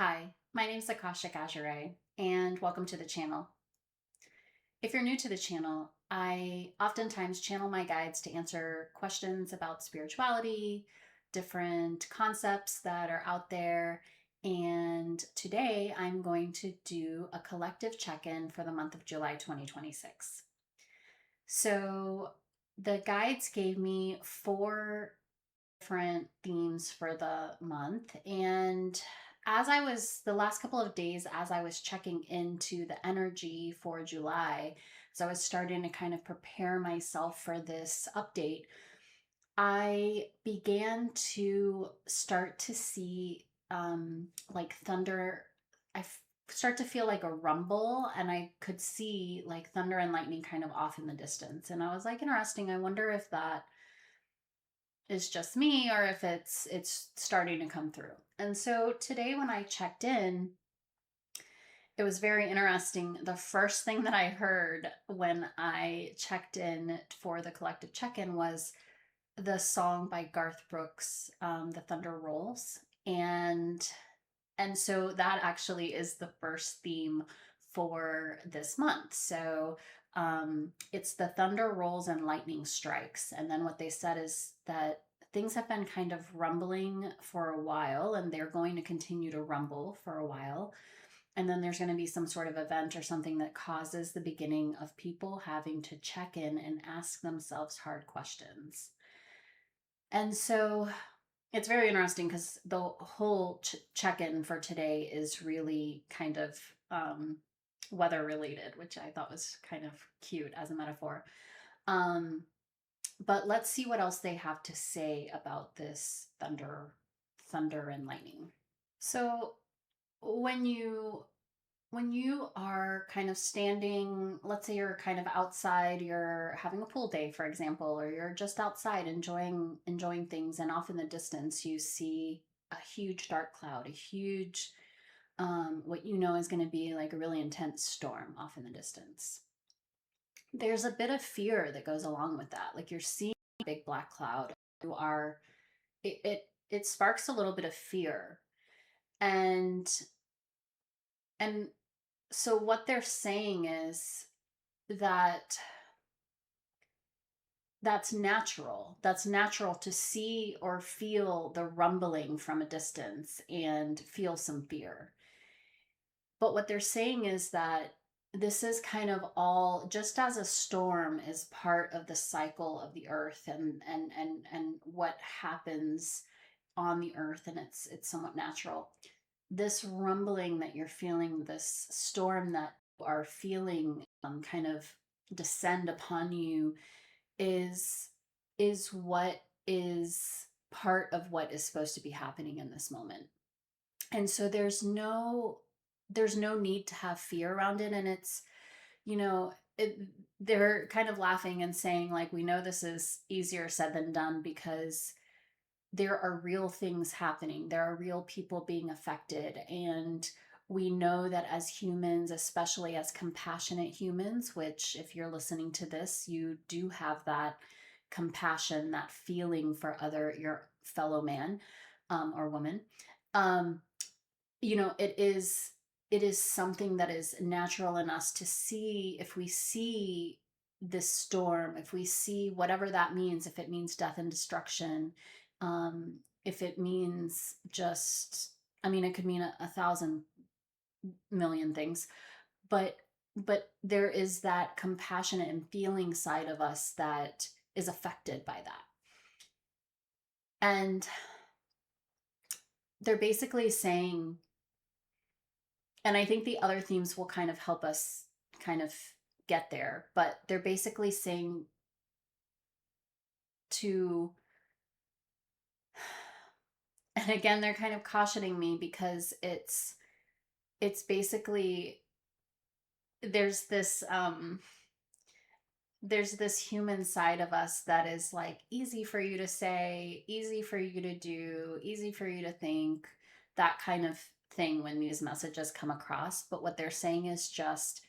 Hi, my name is Akashic Azure, and welcome to the channel. If you're new to the channel, I oftentimes channel my guides to answer questions about spirituality, different concepts that are out there, and today I'm going to do a collective check-in for the month of July 2026. So the guides gave me 4 different themes for the month. And the last couple of days, as I was checking into the energy for July, so I was starting to kind of prepare myself for this update, I began to start to see like thunder. Start to feel like a rumble, and I could see like thunder and lightning kind of off in the distance. And I was like, interesting. I wonder if that is just me or if it's starting to come through. And so today when I checked in, it was very interesting. The first thing that I heard when I checked in for the collective check-in was the song by Garth Brooks, "The Thunder Rolls," and so that actually is the first theme for this month. So it's the thunder rolls and lightning strikes. And then what they said is that things have been kind of rumbling for a while, and they're going to continue to rumble for a while. And then there's going to be some sort of event or something that causes the beginning of people having to check in and ask themselves hard questions. And so it's very interesting because the whole check-in for today is really kind of weather related, which I thought was kind of cute as a metaphor. But let's see what else they have to say about this thunder and lightning. So when you are kind of standing, let's say you're kind of outside, you're having a pool day, for example, or you're just outside enjoying things, and off in the distance you see a huge dark cloud, a huge what you know is going to be like a really intense storm off in the distance. There's a bit of fear that goes along with that. Like you're seeing a big black cloud. You are it sparks a little bit of fear. And so what they're saying is that that's natural. That's natural to see or feel the rumbling from a distance and feel some fear. But what they're saying is that this is kind of all just as a storm is part of the cycle of the earth and what happens on the earth, and it's somewhat natural. This rumbling that you're feeling, this storm that you are feeling kind of descend upon you is what is part of what is supposed to be happening in this moment. And so there's no need to have fear around it. And it's, you know, they're kind of laughing and saying like, we know this is easier said than done because there are real things happening. There are real people being affected. And we know that as humans, especially as compassionate humans, which if you're listening to this, you do have that compassion, that feeling for your fellow man or woman. Um, it is something that is natural in us to see. If we see this storm, if we see whatever that means, if it means death and destruction, if it means just, I mean, it could mean a thousand million things, but there is that compassionate and feeling side of us that is affected by that. And they're basically saying, and I think the other themes will kind of help us kind of get there, but they're basically saying to, and again, they're kind of cautioning me because it's basically there's this human side of us that is like easy for you to say, easy for you to do, easy for you to think, that kind of thing when these messages come across. But what they're saying is just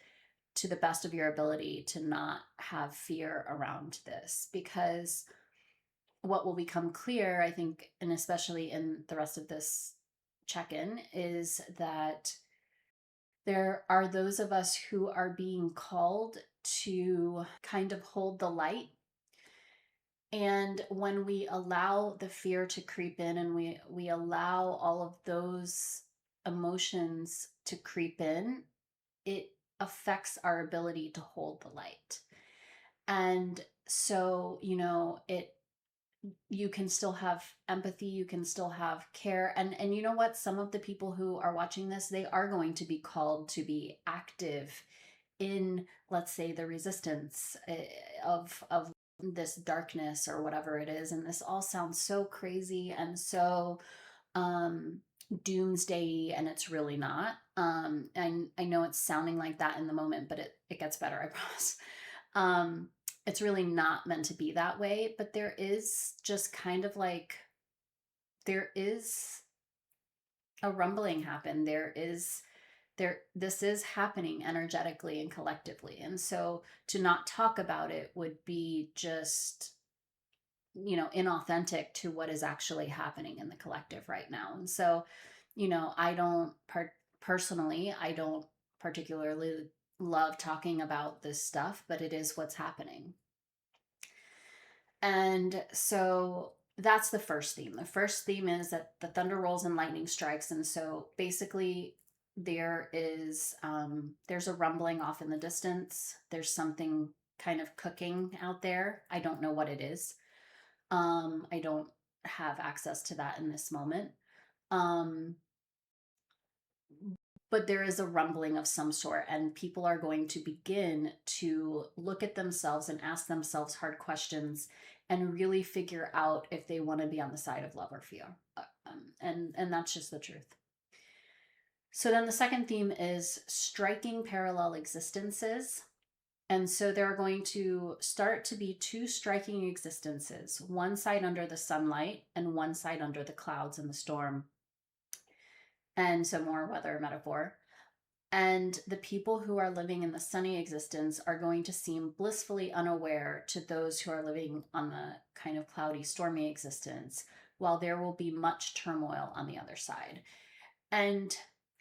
to the best of your ability to not have fear around this, because what will become clear, I think, and especially in the rest of this check-in is that there are those of us who are being called to kind of hold the light. And when we allow the fear to creep in and we allow all of those emotions to creep in, it affects our ability to hold the light. And so, you can still have empathy, you can still have care. And you know what? Some of the people who are watching this, they are going to be called to be active in, let's say, the resistance of this darkness or whatever it is. And this all sounds so crazy and so um doomsday, and it's really not. And I know it's sounding like that in the moment, but it gets better, I promise. It's really not meant to be that way, but there is just kind of like, there is a rumbling happen. This is happening energetically and collectively. And so to not talk about it would be just, inauthentic to what is actually happening in the collective right now. And so, I don't personally, I don't particularly love talking about this stuff, but it is what's happening. And so that's the first theme. The first theme is that the thunder rolls and lightning strikes. And so basically there's a rumbling off in the distance. There's something kind of cooking out there. I don't know what it is. I don't have access to that in this moment. Um, but there is a rumbling of some sort, and people are going to begin to look at themselves and ask themselves hard questions and really figure out if they want to be on the side of love or fear. And that's just the truth. So then the second theme is striking parallel existences. And so there are going to start to be two striking existences, one side under the sunlight and one side under the clouds and the storm. And some more weather metaphor. And the people who are living in the sunny existence are going to seem blissfully unaware to those who are living on the kind of cloudy, stormy existence, while there will be much turmoil on the other side. And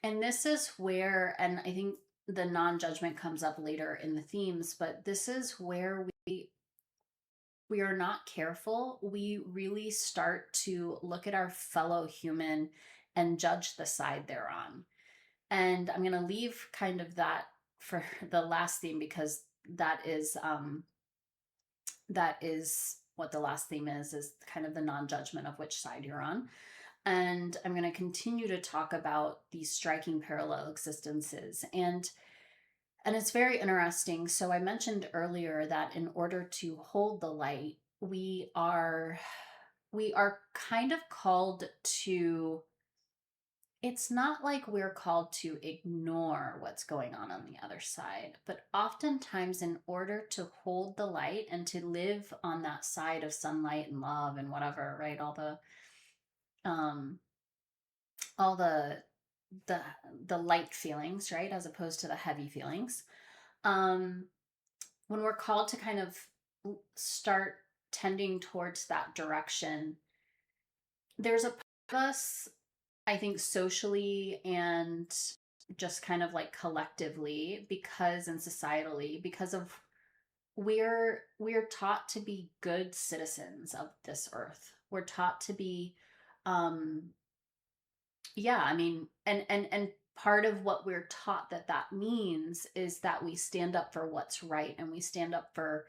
this is where, and I think the non-judgment comes up later in the themes, but this is where we are not careful. We really start to look at our fellow human and judge the side they're on. And I'm going to leave kind of that for the last theme, because that is what the last theme is kind of the non-judgment of which side you're on. And I'm going to continue to talk about these striking parallel existences. And it's very interesting. So I mentioned earlier that in order to hold the light, we are kind of called to, it's not like we're called to ignore what's going on the other side, but oftentimes in order to hold the light and to live on that side of sunlight and love and whatever, right? Um all the light feelings, right? As opposed to the heavy feelings. Um when we're called to kind of start tending towards that direction, there's a part of us, I think, socially and just kind of like collectively, because and societally, because of we're taught to be good citizens of this earth. We're taught to be um yeah, I mean, and part of what we're taught that means is that we stand up for what's right, and we stand up for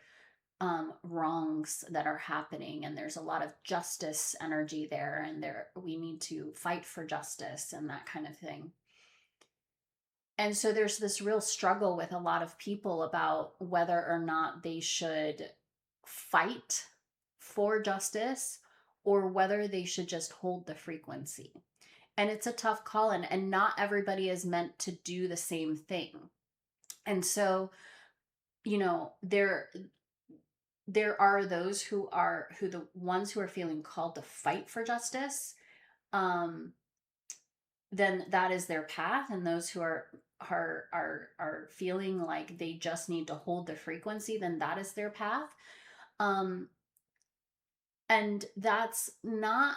wrongs that are happening, and there's a lot of justice energy there, and we need to fight for justice and that kind of thing. And so there's this real struggle with a lot of people about whether or not they should fight for justice or whether they should just hold the frequency. And it's a tough call, and not everybody is meant to do the same thing. And so, there are those who the ones who are feeling called to fight for justice. Then that is their path, and those who are feeling like they just need to hold the frequency, then that is their path. And that's not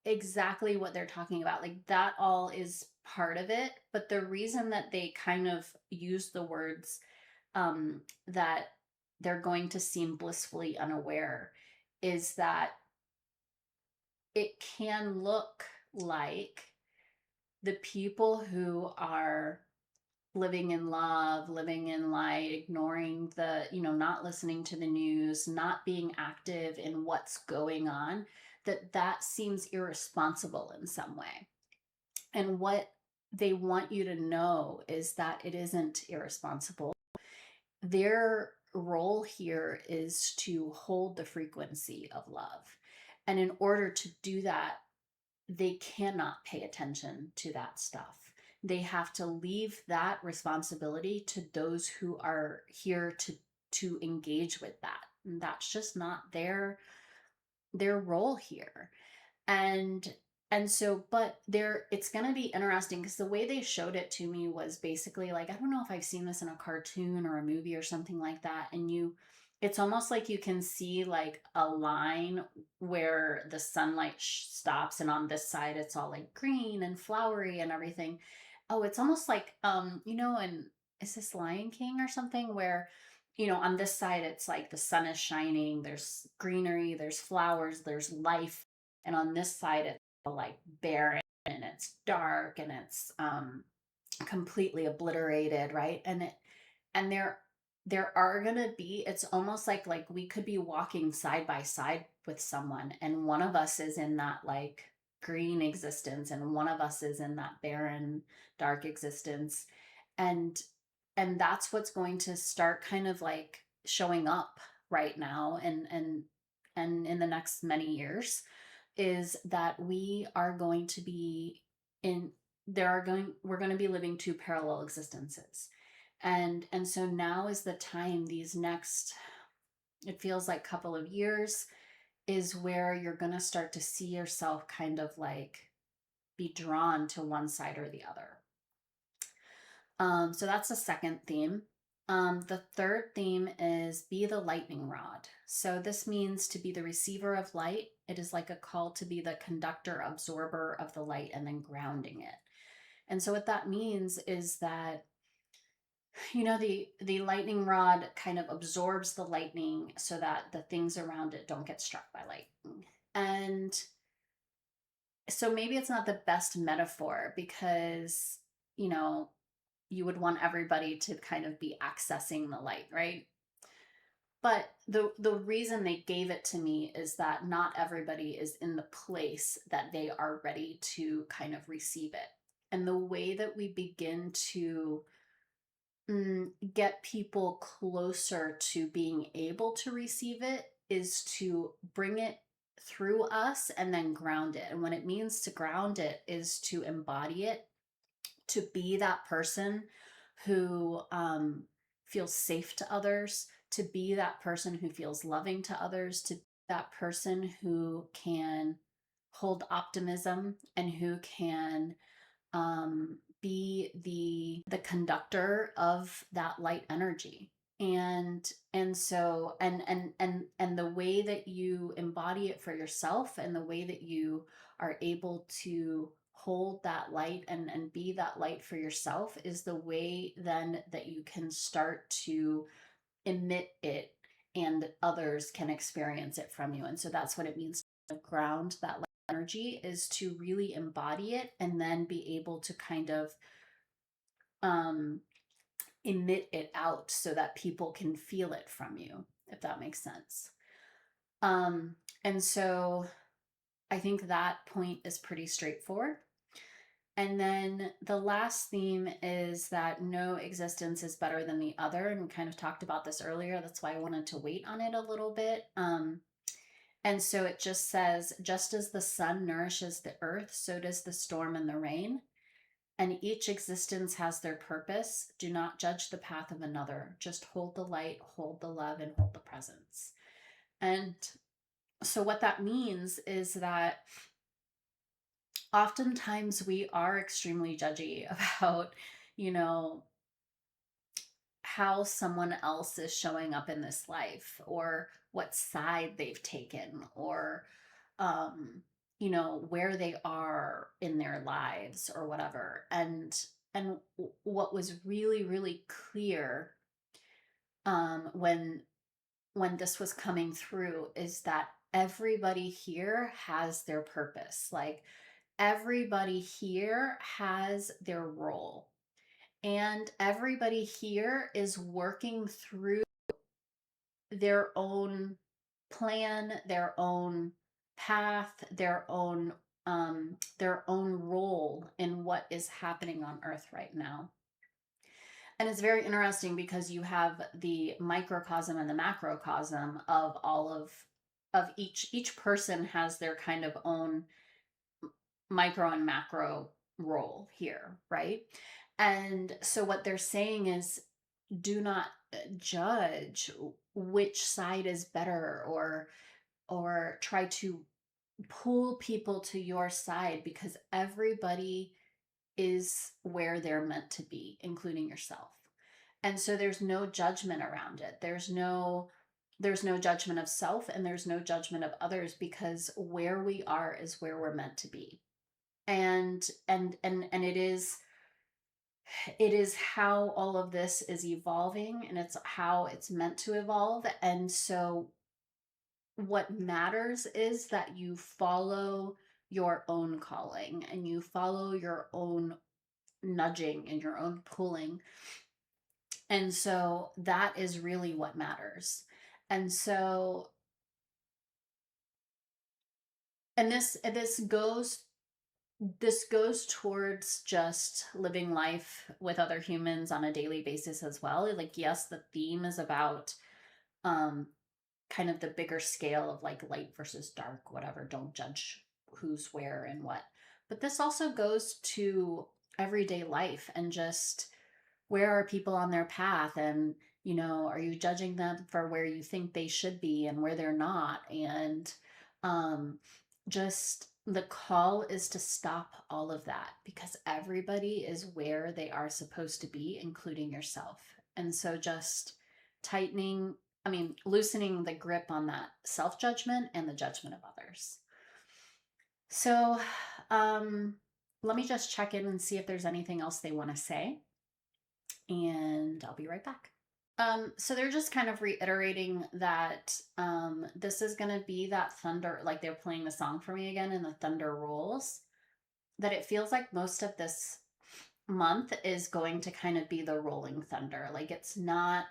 exactly what they're talking about. Like that all is part of it. But the reason that they kind of use the words that they're going to seem blissfully unaware is that it can look like the people who are living in love, living in light, ignoring not listening to the news, not being active in what's going on, that seems irresponsible in some way. And what they want you to know is that it isn't irresponsible. Their role here is to hold the frequency of love. And in order to do that, they cannot pay attention to that stuff. They have to leave that responsibility to those who are here to engage with that. And that's just not their role here. And so, but there, it's going to be interesting because the way they showed it to me was basically like, I don't know if I've seen this in a cartoon or a movie or something like that. And it's almost like you can see like a line where the sunlight stops, and on this side it's all like green and flowery and everything. Oh, it's almost like, and is this Lion King or something where, on this side it's like the sun is shining, there's greenery, there's flowers, there's life. And on this side it's like barren and it's dark and it's completely obliterated, right? And there are going to be, it's almost like we could be walking side by side with someone, and one of us is in that like green existence and one of us is in that barren dark existence. And and that's what's going to start kind of like showing up right now, and in the next many years, is that we are going to be in we're going to be living two parallel existences. And so now is the time, these next, it feels like couple of years, is where you're going to start to see yourself kind of like be drawn to one side or the other. So that's the second theme. The third theme is be the lightning rod. So this means to be the receiver of light. It is like a call to be the conductor, absorber of the light, and then grounding it. And so what that means is that, the lightning rod kind of absorbs the lightning so that the things around it don't get struck by lightning. And so maybe it's not the best metaphor because, you know, you would want everybody to kind of be accessing the light, right? But the reason they gave it to me is that not everybody is in the place that they are ready to kind of receive it. And the way that we begin to get people closer to being able to receive it is to bring it through us and then ground it. And what it means to ground it is to embody it, to be that person who feels safe to others, to be that person who feels loving to others, to be that person who can hold optimism and who can be the conductor of that light energy. And the way that you embody it for yourself, and the way that you are able to hold that light and be that light for yourself, is the way then that you can start to emit it and others can experience it from you. And so that's what it means to ground that light energy, is to really embody it and then be able to kind of um emit it out so that people can feel it from you, if that makes sense. And so I think that point is pretty straightforward. And then the last theme is that no existence is better than the other. And we kind of talked about this earlier. That's why I wanted to wait on it a little bit. And so it just says, just as the sun nourishes the earth, so does the storm and the rain. And each existence has their purpose. Do not judge the path of another. Just hold the light, hold the love, and hold the presence. And so what that means is that oftentimes we are extremely judgy about, you know, how someone else is showing up in this life, or what side they've taken, or where they are in their lives or whatever. And what was really, really clear, when this was coming through, is that everybody here has their purpose. Like, everybody here has their role, and everybody here is working through their own plan, their own path, their own role in what is happening on earth right now. And it's very interesting because you have the microcosm and the macrocosm of all of each person has their kind of own micro and macro role here, right? And so what they're saying is, do not judge which side is better, or try to pull people to your side, because everybody is where they're meant to be, including yourself. And so there's no judgment around it. There's no judgment of self, and there's no judgment of others, because where we are is where we're meant to be. And it is how all of this is evolving, and it's how it's meant to evolve. And so what matters is that you follow your own calling, and you follow your own nudging and your own pulling. And so that is really what matters. And so, and this goes towards just living life with other humans on a daily basis as well. Like, yes, the theme is about um kind of the bigger scale of like light versus dark, whatever. Don't judge who's where and what. But this also goes to everyday life, and just, where are people on their path, and are you judging them for where you think they should be and where they're not? And um just, the call is to stop all of that, because everybody is where they are supposed to be, including yourself. And so just tightening, loosening the grip on that self-judgment and the judgment of others. So let me just check in and see if there's anything else they want to say, and I'll be right back. So they're just kind of reiterating that this is going to be that thunder, like they're playing the song for me again, and the thunder rolls, that it feels like most of this month is going to kind of be the rolling thunder. Like, it's not,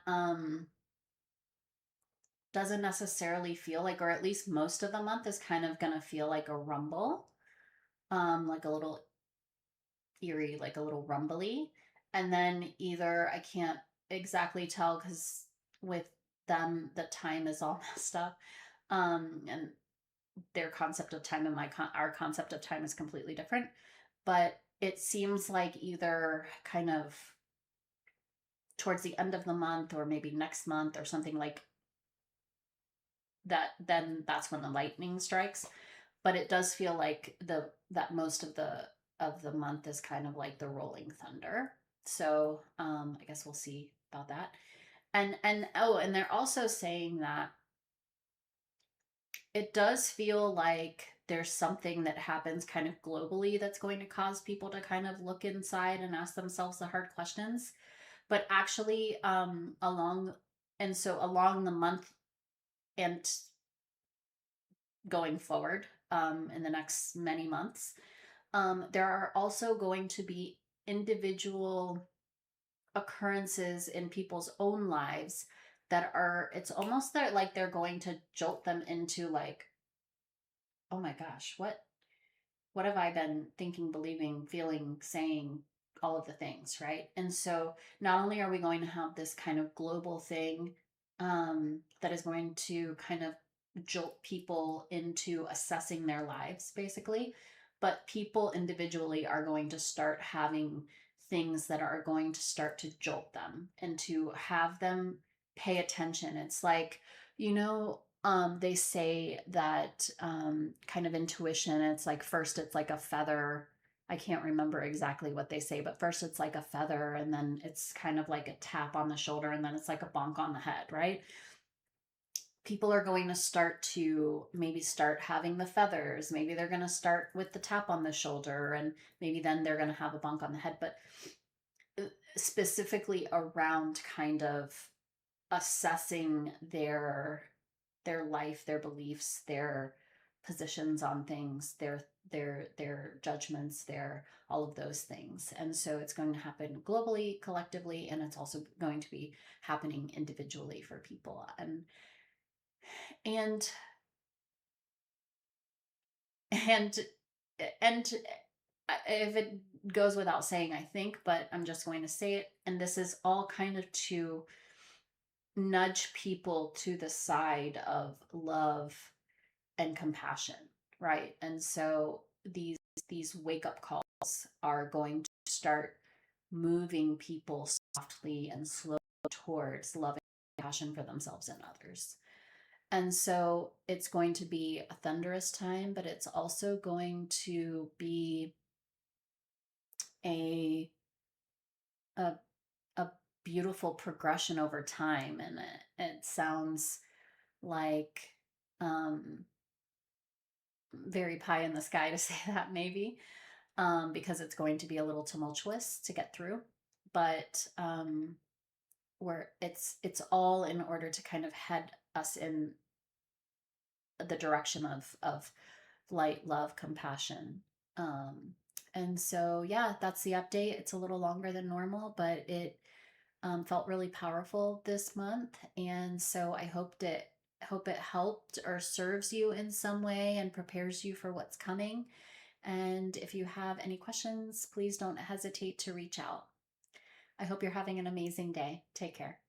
doesn't necessarily feel like, or at least most of the month is kind of going to feel like a rumble, like a little eerie, like a little rumbly. And then either, I can't exactly tell, because with them the time is all messed up, and their concept of time and our concept of time is completely different. But it seems like either kind of towards the end of the month, or maybe next month or something like that, then that's when the lightning strikes. But it does feel like that most of the month is kind of like the rolling thunder. So I guess we'll see about that. And they're also saying that it does feel like there's something that happens kind of globally that's going to cause people to kind of look inside and ask themselves the hard questions. But actually, along the month and going forward, in the next many months, there are also going to be individual occurrences in people's own lives that are, it's almost that like they're going to jolt them into like, oh my gosh, what have I been thinking, believing, feeling, saying, all of the things, right? And so not only are we going to have this kind of global thing, that is going to kind of jolt people into assessing their lives, basically, but people individually are going to start having things that are going to start to jolt them and to have them pay attention. It's like, they say that kind of intuition, it's like, first it's like a feather. I can't remember exactly what they say, but first it's like a feather, and then it's kind of like a tap on the shoulder, and then it's like a bonk on the head, right? people are going to start to maybe start having the feathers. Maybe they're going to start with the tap on the shoulder, and maybe then they're going to have a bonk on the head. But specifically around kind of assessing their life, their beliefs, their positions on things, their judgments, their all of those things. And so it's going to happen globally, collectively, and it's also going to be happening individually for people. And and and if it goes without saying, I think, but I'm just going to say it, and this is all kind of to nudge people to the side of love and compassion, right? And so these wake up calls are going to start moving people softly and slowly towards love and compassion for themselves and others. And so it's going to be a thunderous time, but it's also going to be a a, a beautiful progression over time. And it sounds like um, very pie in the sky to say that, maybe, because it's going to be a little tumultuous to get through. But where it's all in order to kind of head us in the direction of light, love, compassion. Um, and so, yeah, that's the update. It's a little longer than normal, but it felt really powerful this month. And so I hope it helped or serves you in some way and prepares you for what's coming. And if you have any questions, please don't hesitate to reach out. I hope you're having an amazing day. Take care.